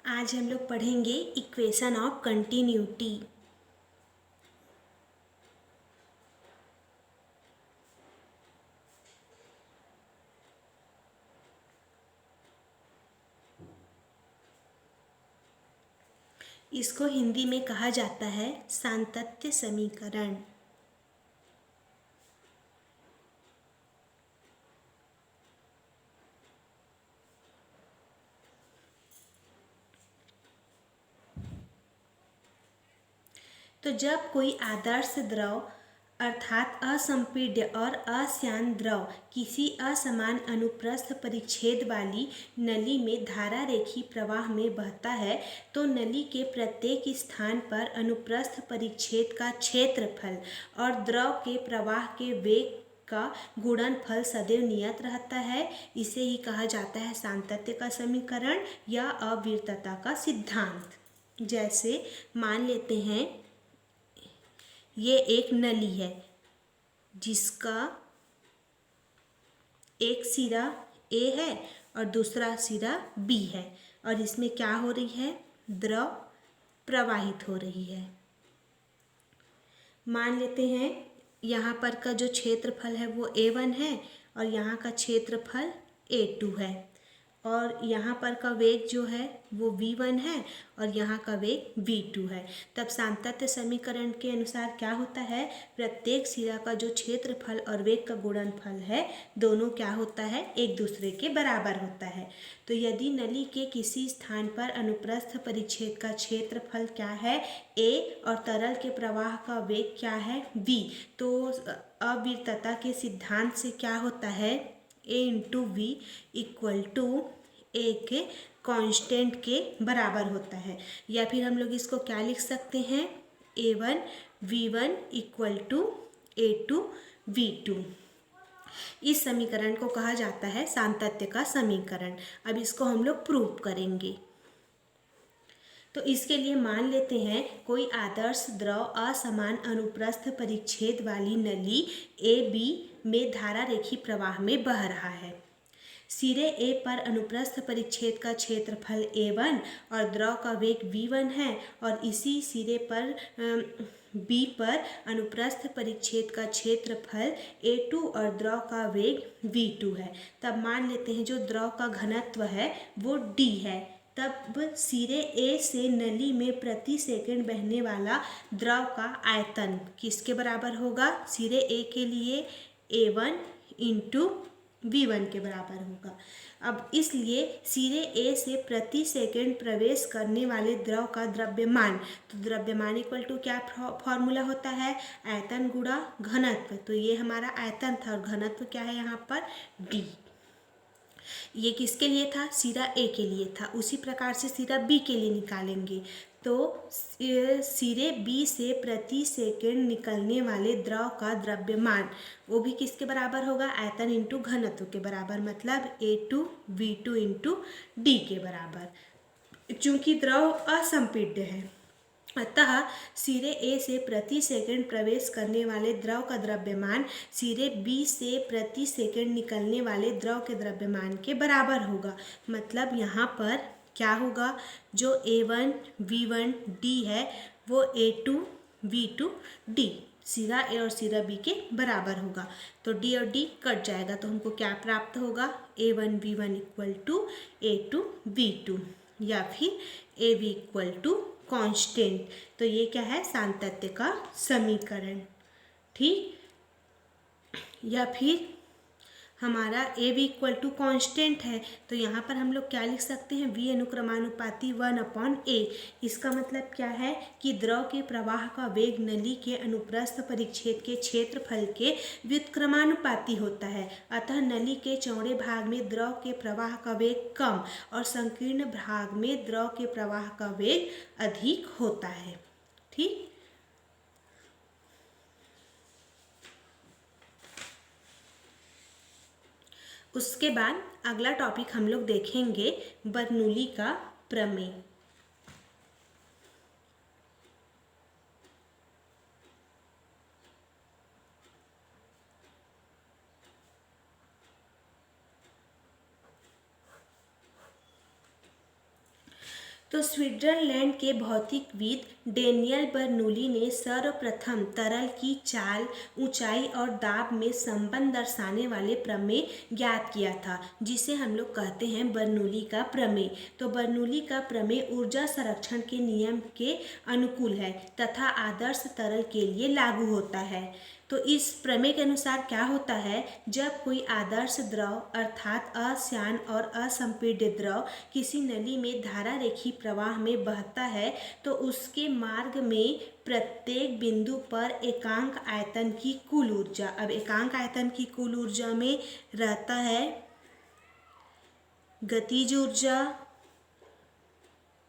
आज हम लोग पढ़ेंगे इक्वेशन ऑफ कंटिन्यूटी। इसको हिंदी में कहा जाता है सातत्य समीकरण। तो जब कोई आदर्श द्रव अर्थात असंपीड्य और अशांत द्रव किसी असमान अनुप्रस्थ परिच्छेद वाली नली में धारा रेखी प्रवाह में बहता है तो नली के प्रत्येक स्थान पर अनुप्रस्थ परिच्छेद का क्षेत्रफल और द्रव के प्रवाह के वेग का गुणनफल सदैव नियत रहता है। इसे ही कहा जाता है सातत्य का समीकरण या अविरतता का सिद्धांत। जैसे मान लेते हैं ये एक नली है जिसका एक सिरा A है और दूसरा सिरा B है और इसमें क्या हो रही है, द्रव प्रवाहित हो रही है। मान लेते हैं यहाँ पर का जो क्षेत्रफल है वो A1 है और यहाँ का क्षेत्रफल A2 है और यहाँ पर का वेग जो है वो V1 है और यहाँ का वेग V2 है। तब सातत्य समीकरण के अनुसार क्या होता है, प्रत्येक सिरा का जो क्षेत्रफल और वेग का गुणनफल है दोनों क्या होता है, एक दूसरे के बराबर होता है। तो यदि नली के किसी स्थान पर अनुप्रस्थ परिच्छेद का क्षेत्रफल क्या है A और तरल के प्रवाह का वेग क्या है V, तो अविरतता के सिद्धांत से क्या होता है A into V equal to एक कांस्टेंट के बराबर होता है। या फिर हम लोग इसको क्या लिख सकते हैं, A1 V1 equal to A2 V2। इस समीकरण को कहा जाता है सातत्य का समीकरण। अब इसको हम लोग प्रूव करेंगे। तो इसके लिए मान लेते हैं कोई आदर्श द्रव असमान अनुप्रस्थ परिच्छेद वाली नली AB में धारा रेखी प्रवाह में बह रहा है। सिरे A पर अनुप्रस्थ परिच्छेद का क्षेत्रफल A1 और द्रव का वेग V1 है और इसी सिरे पर B पर अनुप्रस्थ परिच्छेद का क्षेत्रफल A2 और द्रव का वेग V2 है। तब मान लेते हैं जो द्रव का घनत्व है वो D है। तब सिरे A से नली में प्रति सेकंड बहने वाला द्रव का आयतन किसके बराबर होगा, सिरे A के लिए A1 इंटू V1 के बराबर होगा। अब इसलिए सिरे A से प्रति सेकंड प्रवेश करने वाले द्रव का द्रव्यमान, तो द्रव्यमान इक्वल टू क्या फॉर्मूला होता है, आयतन गुणा घनत्व। तो ये हमारा आयतन था और घनत्व क्या है यहाँ पर D। ये किसके लिए था, सिरा A के लिए था। उसी प्रकार से सिरा B के लिए निकालेंगे तो सिरे B से प्रति सेकंड निकलने वाले द्रव का द्रव्यमान वो भी किसके बराबर होगा, आयतन इंटू घनत्व के बराबर, मतलब A2 V2 इंटू D के बराबर। चूंकि द्रव असंपीड्य है अतः सिरे A से प्रति सेकंड प्रवेश करने वाले द्रव का द्रव्यमान सिरे B से प्रति सेकंड निकलने वाले द्रव के द्रव्यमान के बराबर होगा। मतलब यहाँ पर क्या होगा, जो A1 V1 D है वो A2 V2 D सिरा A और सिरा B के बराबर होगा। तो D और D कट जाएगा तो हमको क्या प्राप्त होगा, A1 V1 equal to A2 V2 या फिर AB इक्वल टू कांस्टेंट। तो ये क्या है, सातत्य का समीकरण। ठीक, या फिर हमारा A भी इक्वल टू कॉन्स्टेंट है तो यहाँ पर हम लोग क्या लिख सकते हैं, V अनुक्रमानुपाती 1/A। इसका मतलब क्या है कि द्रव के प्रवाह का वेग नली के अनुप्रस्थ परिच्छेद के क्षेत्रफल के व्युत्क्रमानुपाती होता है। अतः नली के चौड़े भाग में द्रव के प्रवाह का वेग कम और संकीर्ण भाग में द्रव के प्रवाह का वेग अधिक होता है। ठीक, उसके बाद अगला टॉपिक हम लोग देखेंगे बर्नौली का प्रमेय। तो स्विट्जरलैंड के भौतिकविद डेनियल बर्नूली ने सर्वप्रथम तरल की चाल, ऊंचाई और दाब में संबंध दर्शाने वाले प्रमेय ज्ञात किया था, जिसे हम लोग कहते हैं बर्नूली का प्रमेय। तो बर्नूली का प्रमेय ऊर्जा संरक्षण के नियम के अनुकूल है तथा आदर्श तरल के लिए लागू होता है। तो इस प्रमेय के अनुसार क्या होता है, जब कोई आदर्श द्रव अर्थात अश्यान और असंपीडित द्रव किसी नली में धारा रेखी प्रवाह में बहता है तो उसके मार्ग में प्रत्येक बिंदु पर एकांक आयतन की कुल ऊर्जा, अब एकांक आयतन की कुल ऊर्जा में रहता है गतिज ऊर्जा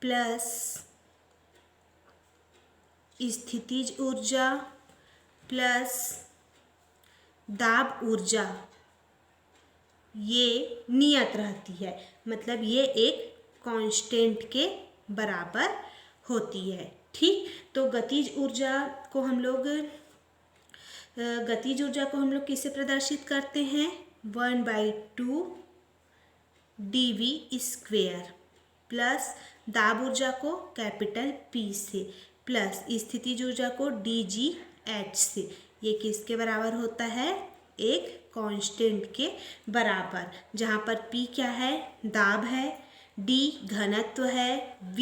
प्लस स्थितिज ऊर्जा प्लस दाब ऊर्जा, ये नियत रहती है, मतलब ये एक कांस्टेंट के बराबर होती है। ठीक, तो गतिज ऊर्जा को हम लोग किससे प्रदर्शित करते हैं, 1/2 dv² प्लस दाब ऊर्जा को कैपिटल P से प्लस स्थितिज ऊर्जा को dgH से। ये किसके बराबर होता है, एक कांस्टेंट के बराबर, जहाँ पर P क्या है, दाब है, D घनत्व है, V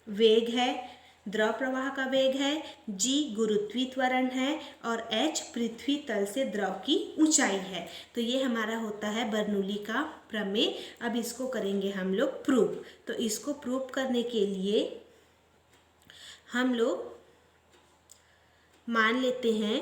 वेग है, द्रव प्रवाह का वेग है, G गुरुत्वीय त्वरण है और H पृथ्वी तल से द्रव की ऊंचाई है। तो ये हमारा होता है बर्नूली का प्रमेय। अब इसको करेंगे हम लोग प्रूफ। तो इसको प्रूफ करने के लिए हम लोग मान लेते हैं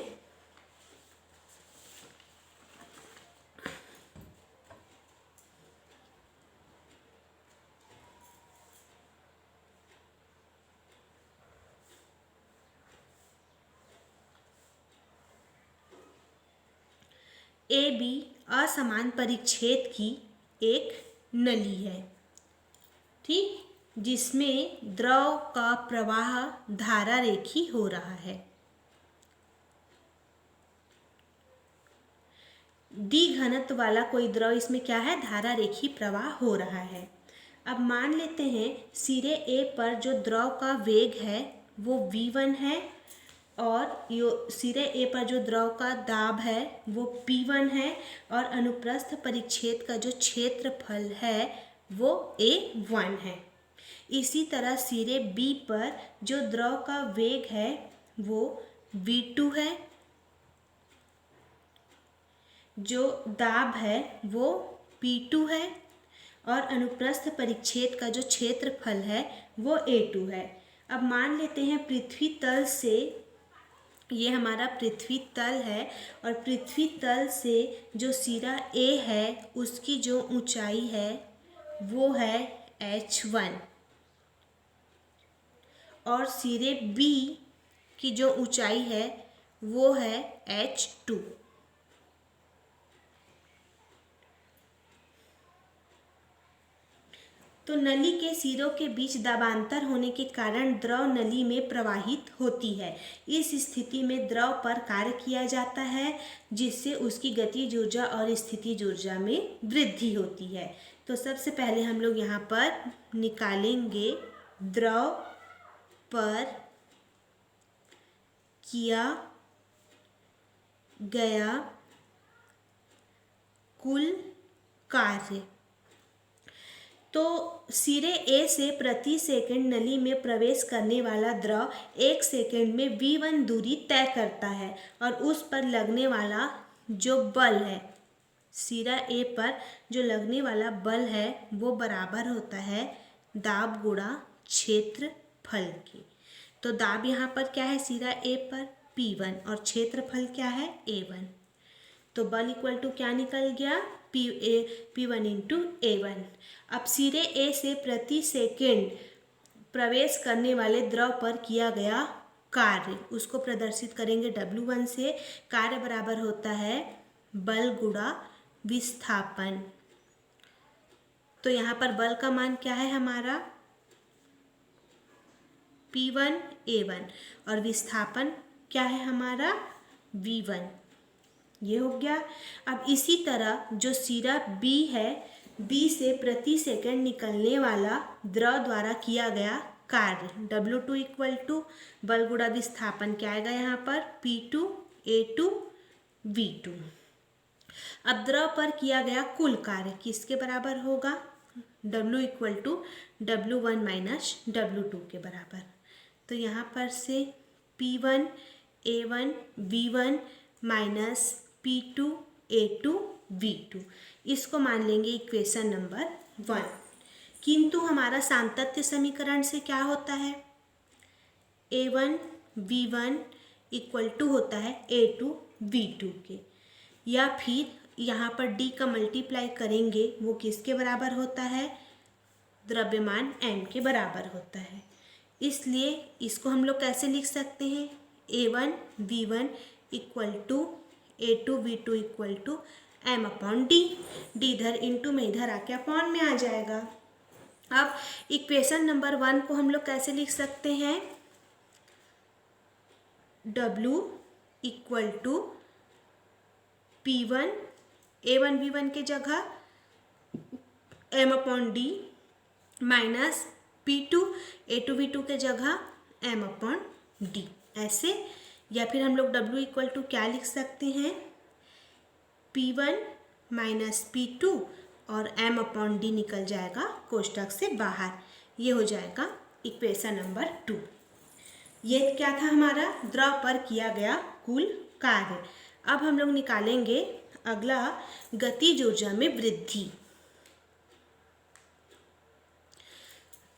AB असमान परिच्छेद की एक नली है, ठीक, जिसमें द्रव का प्रवाह धारा रेखी हो रहा है। D घनत्व वाला कोई द्रव इसमें क्या है, धारा रेखी प्रवाह हो रहा है। अब मान लेते हैं सिरे A पर जो द्रव का वेग है वो V1 है और सिरे A पर जो द्रव का दाब है वो P1 है और अनुप्रस्थ परिच्छेद का जो क्षेत्रफल है वो A1 है। इसी तरह सिरे B पर जो द्रव का वेग है वो V2 है, जो दाब है वो P2 है और अनुप्रस्थ परिच्छेद का जो क्षेत्रफल है वो A2 है। अब मान लेते हैं पृथ्वी तल से, ये हमारा पृथ्वी तल है और पृथ्वी तल से जो सिरा A है उसकी जो ऊंचाई है वो है H1 और सिरे B की जो ऊंचाई है वो है H2। तो नली के सिरों के बीच दाबांतर होने के कारण द्रव नली में प्रवाहित होती है। इस स्थिति में द्रव पर कार्य किया जाता है जिससे उसकी गतिज ऊर्जा और स्थितिज ऊर्जा में वृद्धि होती है। तो सबसे पहले हम लोग यहाँ पर निकालेंगे द्रव पर किया गया कुल कार्य। तो सिरे A से प्रति सेकंड नली में प्रवेश करने वाला द्रव 1 सेकंड में V1 दूरी तय करता है और उस पर लगने वाला जो बल है, सिरा A पर जो लगने वाला बल है वो बराबर होता है दाब गुणा क्षेत्रफल के। तो दाब यहाँ पर क्या है, सिरा A पर P1 और क्षेत्रफल क्या है A1। तो बल इक्वल टू क्या निकल गया, P1 इंटू A1। अब सिरे A से प्रति सेकेंड प्रवेश करने वाले द्रव पर किया गया कार्य उसको प्रदर्शित करेंगे W1 से। कार्य बराबर होता है बल गुणा विस्थापन। तो यहाँ पर बल का मान क्या है हमारा P1 A1 और विस्थापन क्या है हमारा V1। ये हो गया। अब इसी तरह जो सिरा B है B से प्रति सेकंड निकलने वाला द्रव द्वारा किया गया कार्य W2 इक्वल टू बल गुणा विस्थापन क्या आएगा यहाँ पर P2 A2 V2। अब द्रव पर किया गया कुल कार्य किसके बराबर होगा W equal to W1 minus W2 के बराबर। तो यहाँ पर से P1 A1 V1 minus P2 A2 V2 इसको मान लेंगे इक्वेशन नंबर 1। किंतु हमारा सातत्य समीकरण से क्या होता है A1 V1 इक्वल टू होता है A2 V2 के, या फिर यहाँ पर D का मल्टीप्लाई करेंगे वो किसके बराबर होता है द्रव्यमान M के बराबर होता है। इसलिए इसको हम लोग कैसे लिख सकते हैं A1 V1 equal to A2 V2 equal to M upon D। D इधर इंटू में इधर आके अपॉन में आ जाएगा। अब इक्वेशन नंबर 1 को हम लोग कैसे लिख सकते हैं W equal to P1 A1 V1 के जगह M upon D minus P2 A2 V2 के जगह M अपॉन D ऐसे। या फिर हम लोग W इक्वल टू क्या लिख सकते हैं P1 माइनस P2 और M अपॉन D निकल जाएगा कोष्टक से बाहर। ये हो जाएगा इक्वेशन नंबर 2। ये क्या था हमारा द्रव पर किया गया कुल कार्य। अब हम लोग निकालेंगे अगला गतिज ऊर्जा में वृद्धि।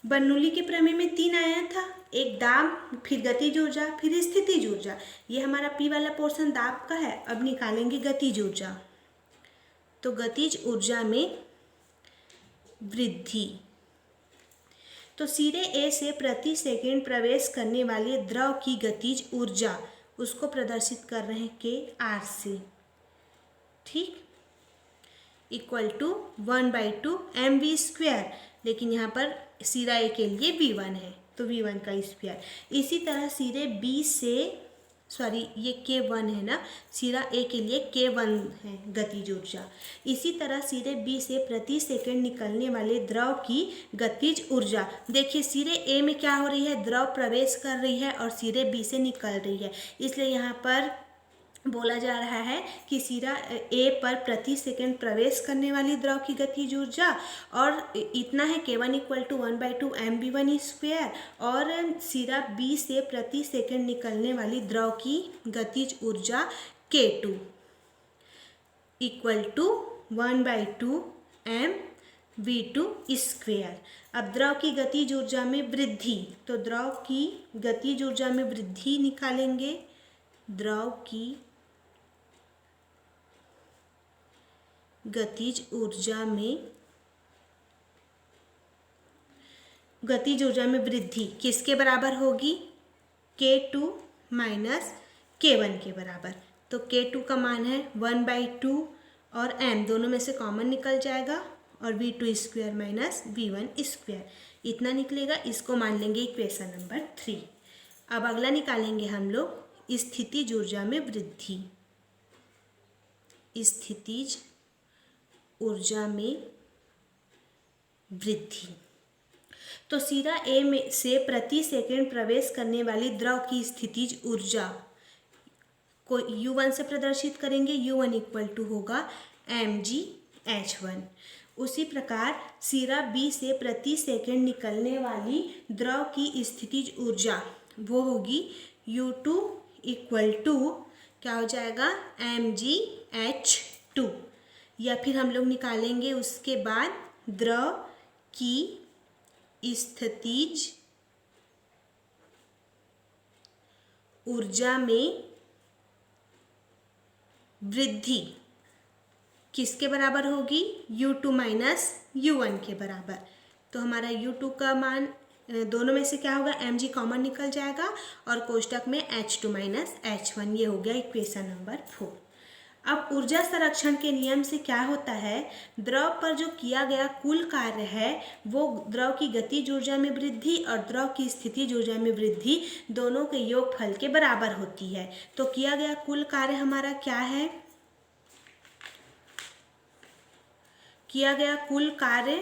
बर्नौली के प्रमेय में 3 आया था, एक दाब, फिर गतिज ऊर्जा, फिर स्थितिज ऊर्जा। ये हमारा P वाला पोर्शन दाब का है। अब निकालेंगे गतिज ऊर्जा। तो गतिज ऊर्जा में वृद्धि तो सिरे A से प्रति सेकंड प्रवेश करने वाले द्रव की गतिज ऊर्जा उसको प्रदर्शित कर रहे हैं KR से, ठीक, इक्वल टू 1/2 mv²। लेकिन यहाँ पर सिरा A के लिए V1 है तो V1 का स्क्वायर। इसी तरह सिरे B से ये K1 है ना, सिरा A के लिए K1 है गतिज ऊर्जा। इसी तरह सिरे B से प्रति सेकंड निकलने वाले द्रव की गतिज ऊर्जा, देखिए सिरे A में क्या हो रही है द्रव प्रवेश कर रही है और सिरे B से निकल रही है। इसलिए यहाँ पर बोला जा रहा है कि सिरा A पर प्रति सेकंड प्रवेश करने वाली द्रव की गतिज ऊर्जा और इतना है K1 इक्वल टू 1/2 mv², और सिरा B से प्रति सेकंड निकलने वाली द्रव की गतिज ऊर्जा K2 इक्वल टू 1/2 mv²। अब द्रव की गतिज ऊर्जा में वृद्धि, तो द्रव की गतिज ऊर्जा में वृद्धि निकालेंगे। द्रव की गतिज ऊर्जा में वृद्धि किसके बराबर होगी K2 माइनस K1 के बराबर। तो K2 का मान है 1/2 और M दोनों में से कॉमन निकल जाएगा और V2² माइनस V1², इतना निकलेगा। इसको मान लेंगे इक्वेशन नंबर 3। अब अगला निकालेंगे हम लोग स्थितिज ऊर्जा में वृद्धि। स्थितिज ऊर्जा में वृद्धि तो सिरा A में से प्रति सेकंड प्रवेश करने वाली द्रव की स्थितिज ऊर्जा को U1 से प्रदर्शित करेंगे। U1 इक्वल टू होगा mgh1। उसी प्रकार सिरा B से प्रति सेकंड निकलने वाली द्रव की स्थितिज ऊर्जा वो होगी U2 इक्वल टू क्या हो जाएगा mgh2। या फिर हम लोग निकालेंगे उसके बाद द्रव की स्थितिज ऊर्जा में वृद्धि किसके बराबर होगी U2 माइनस U1 के बराबर। तो हमारा U2 का मान दोनों में से क्या होगा mg कॉमन निकल जाएगा और कोष्टक में h2 माइनस h1। ये हो गया इक्वेशन नंबर 4। अब ऊर्जा संरक्षण के नियम से क्या होता है द्रव पर जो किया गया कुल कार्य है वो द्रव की गतिज ऊर्जा में वृद्धि और द्रव की स्थितिज ऊर्जा में वृद्धि दोनों के योगफल के बराबर होती है। तो किया गया कुल कार्य हमारा क्या है किया गया कुल कार्य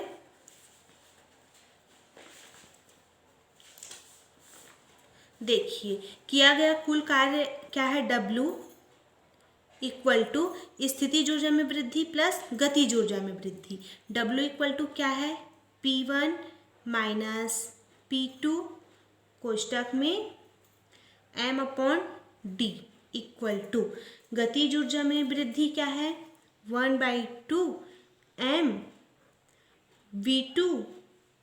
देखिए, किया गया कुल कार्य क्या है, W इक्वल टू स्थितिज ऊर्जा में वृद्धि प्लस गतिज ऊर्जा में वृद्धि। W इक्वल टू क्या है, P1 माइनस P2 कोष्टक में m/d इक्वल टू गतिज ऊर्जा में वृद्धि क्या है, 1/2 m V2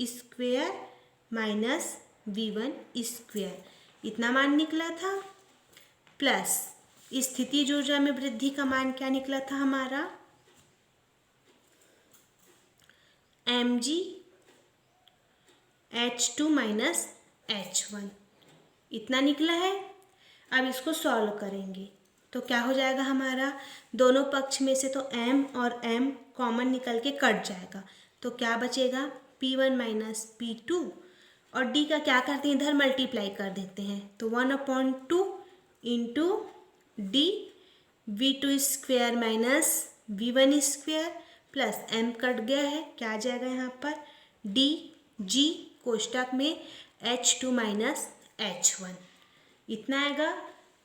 square minus V1 square, इतना मान निकला था। प्लस स्थितिज ऊर्जा में वृद्धि का मान क्या निकला था हमारा, mg h2 माइनस h1, इतना निकला है। अब इसको सॉल्व करेंगे तो क्या हो जाएगा हमारा, दोनों पक्ष में से तो m और m कॉमन निकल के कट जाएगा, तो क्या बचेगा, P1 माइनस P2, और d का क्या करते हैं, इधर मल्टीप्लाई कर देते हैं, तो 1/2 into d V2 square minus V1 square plus m cut गया है, क्या आ जाएगा यहाँ पर, dg कोष्टक में h2 माइनस h1, इतना आएगा।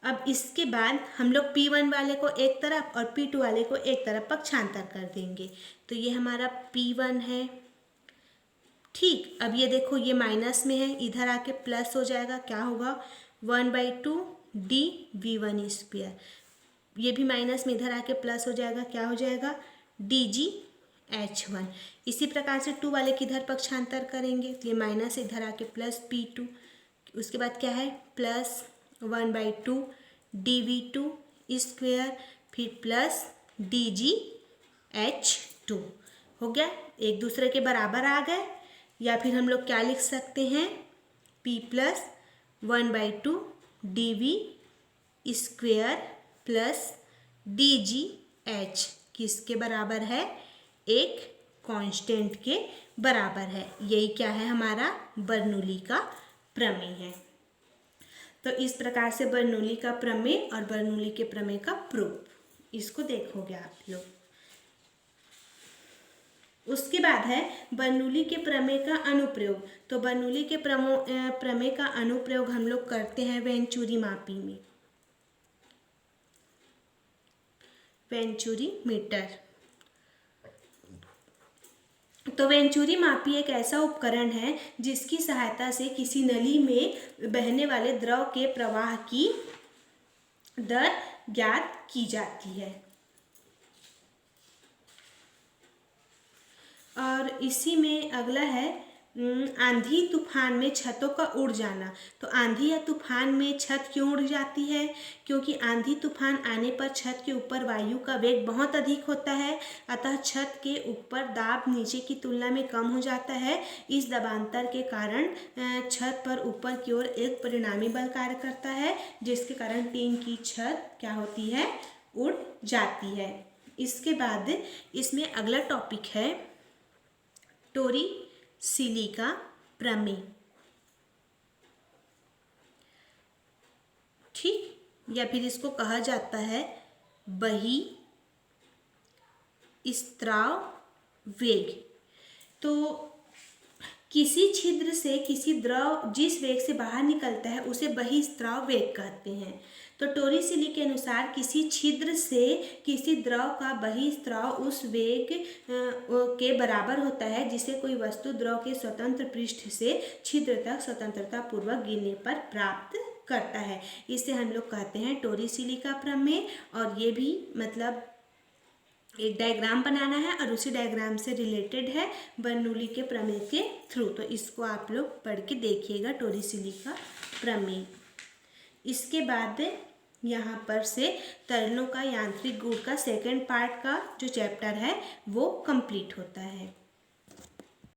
अब इसके बाद हम लोग P1 वाले को एक तरफ और P2 वाले को एक तरफ पक्षांतर कर देंगे, तो ये हमारा P1 है। ठीक, अब ये देखो ये माइनस में है, इधर आके प्लस हो जाएगा, क्या होगा, 1/2 d V1 स्क्वेयर, ये भी माइनस में इधर आके प्लस हो जाएगा, क्या हो जाएगा, dg h1। इसी प्रकार से 2 वाले की इधर पक्षांतर करेंगे, तो ये माइनस इधर आके प्लस P2, उसके बाद क्या है, प्लस 1/2 dV2 स्क्वेयर, फिर प्लस dg h2 हो गया, एक दूसरे के बराबर आ गए। या फिर हम लोग क्या लिख सकते हैं, P plus 1/2 dV square plus dg h किसके बराबर है, एक कांस्टेंट के बराबर है। यही क्या है, हमारा बर्नौली का प्रमेय है। तो इस प्रकार से बर्नौली का प्रमेय और बर्नौली के प्रमेय का प्रूफ, इसको देखोगे आप लोग। उसके बाद है बर्नौली के प्रमेय का अनुप्रयोग। तो बर्नौली के प्रमेय का अनुप्रयोग हम लोग करते हैं वेंचुरी मापी में, वेंचुरी मीटर। तो वेंचुरी मापी एक ऐसा उपकरण है जिसकी सहायता से किसी नली में बहने वाले द्रव के प्रवाह की दर ज्ञात की जाती है। और इसी में अगला है आंधी तूफान में छतों का उड़ जाना। तो आंधी या तूफान में छत क्यों उड़ जाती है, क्योंकि आंधी तूफान आने पर छत के ऊपर वायु का वेग बहुत अधिक होता है, अतः छत के ऊपर दाब नीचे की तुलना में कम हो जाता है। इस दबांतर के कारण छत पर ऊपर की ओर एक परिणामी बल कार्य करता है, जिसके कारण टीन की छत क्या होती है, उड़ जाती है। इसके बाद इसमें अगला टॉपिक है टोरिसेली का प्रमेय। ठीक, या फिर इसको कहा जाता है बहिस्त्राव वेग। तो किसी छिद्र से किसी द्रव जिस वेग से बाहर निकलता है उसे बहिस्त्राव वेग कहते हैं। तो टोरिसेली के अनुसार किसी छिद्र से किसी द्रव का बहिस्त्राव उस वेग के बराबर होता है जिसे कोई वस्तु द्रव के स्वतंत्र पृष्ठ से छिद्र तक स्वतंत्रता पूर्वक गिरने पर प्राप्त करता है। इसे हम लोग कहते हैं टोरिसेली का प्रमेय। और ये भी मतलब एक डायग्राम बनाना है और उसी डायग्राम से रिलेटेड है बर्नौली के प्रमेय के थ्रू। तो इसको आप लोग पढ़ के देखिएगा, टोरिसेली का प्रमेय। इसके बाद यहाँ पर से तरलों का यांत्रिक गुण का सेकंड पार्ट का जो चैप्टर है वो कंप्लीट होता है।